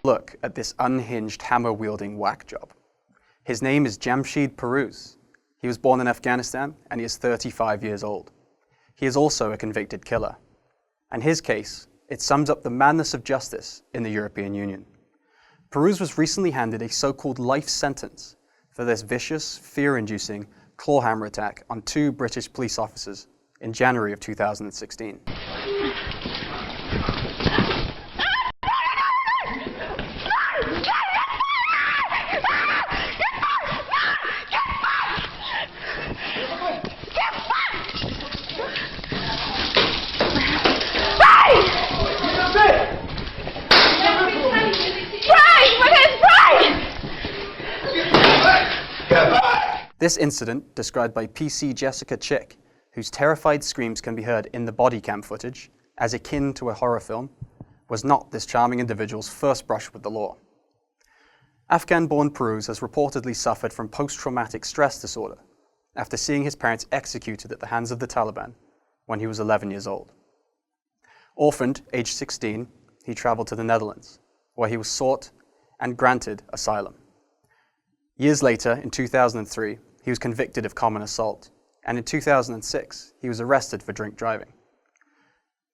Look at this unhinged hammer-wielding whack job. His name is Jamshid Piruz. He was born in Afghanistan and he is 35 years old. He is also a convicted killer. And his case, it sums up the madness of justice in the European Union. Piruz was recently handed a so-called life sentence for this vicious, fear-inducing clawhammer attack on 2 British police officers in January of 2016. This incident, described by PC Jessica Chick, whose terrified screams can be heard in the body cam footage, as akin to a horror film, was not this charming individual's first brush with the law. Afghan-born Piruz has reportedly suffered from post-traumatic stress disorder after seeing his parents executed at the hands of the Taliban when he was 11 years old. Orphaned, aged 16, he traveled to the Netherlands, where he was sought and granted asylum. Years later, in 2003, he was convicted of common assault, and in 2006, he was arrested for drink driving.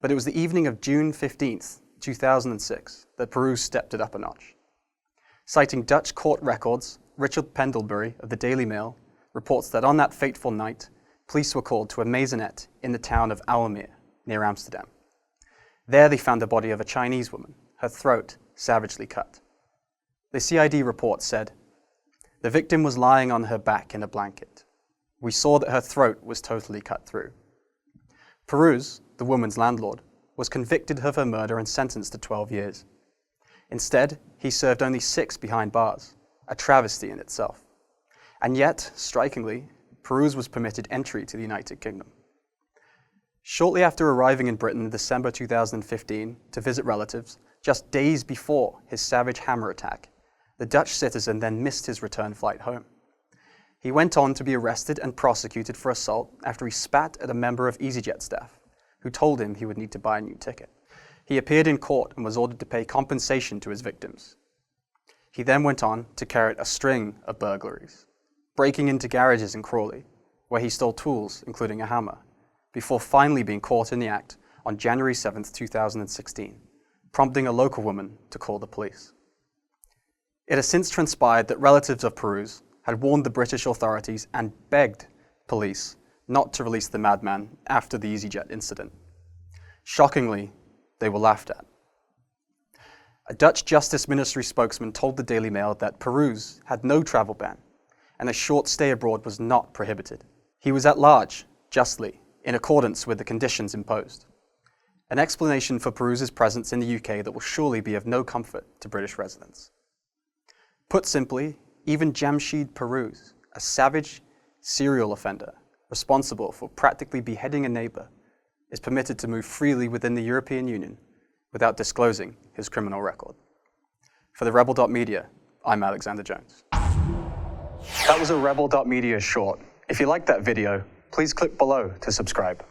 But it was the evening of June 15th, 2006, that Piruz stepped it up a notch. Citing Dutch court records, Richard Pendlebury of the Daily Mail reports that on that fateful night, police were called to a maisonette in the town of Almere, near Amsterdam. There they found the body of a Chinese woman, her throat savagely cut. The CID report said, "The victim was lying on her back in a blanket. We saw that her throat was totally cut through." Piruz, the woman's landlord, was convicted of her murder and sentenced to 12 years. Instead, he served only 6 behind bars, a travesty in itself. And yet, strikingly, Piruz was permitted entry to the United Kingdom. Shortly after arriving in Britain in December 2015 to visit relatives, just days before his savage hammer attack, the Dutch citizen then missed his return flight home. He went on to be arrested and prosecuted for assault after he spat at a member of EasyJet staff, who told him he would need to buy a new ticket. He appeared in court and was ordered to pay compensation to his victims. He then went on to carry out a string of burglaries, breaking into garages in Crawley, where he stole tools, including a hammer, before finally being caught in the act on January 7th, 2016, prompting a local woman to call the police. It has since transpired that relatives of Piruz had warned the British authorities and begged police not to release the madman after the EasyJet incident. Shockingly, they were laughed at. A Dutch Justice Ministry spokesman told the Daily Mail that Piruz had no travel ban and a short stay abroad was not prohibited. He was at large, justly, in accordance with the conditions imposed. An explanation for Piruz's presence in the UK that will surely be of no comfort to British residents. Put simply, even Jamshid Piruz, a savage serial offender responsible for practically beheading a neighbor, is permitted to move freely within the European Union without disclosing his criminal record. For the Rebel.media, I'm Alexander Jones. That was a Rebel.media short. If you liked that video, please click below to subscribe.